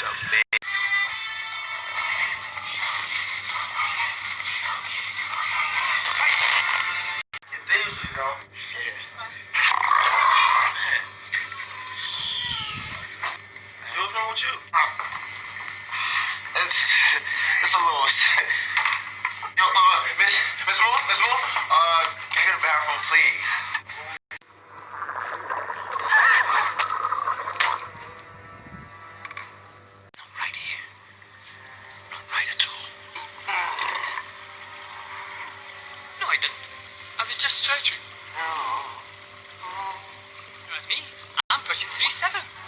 What's up, man? They usually know. Yeah. Man. Hey, what's wrong with you? It's a little. Yo, Miss Moore, can I get a bathroom, please? Right here. Right at all. No, I didn't. I was just stretching. Excuse me. I'm pushing 3'7".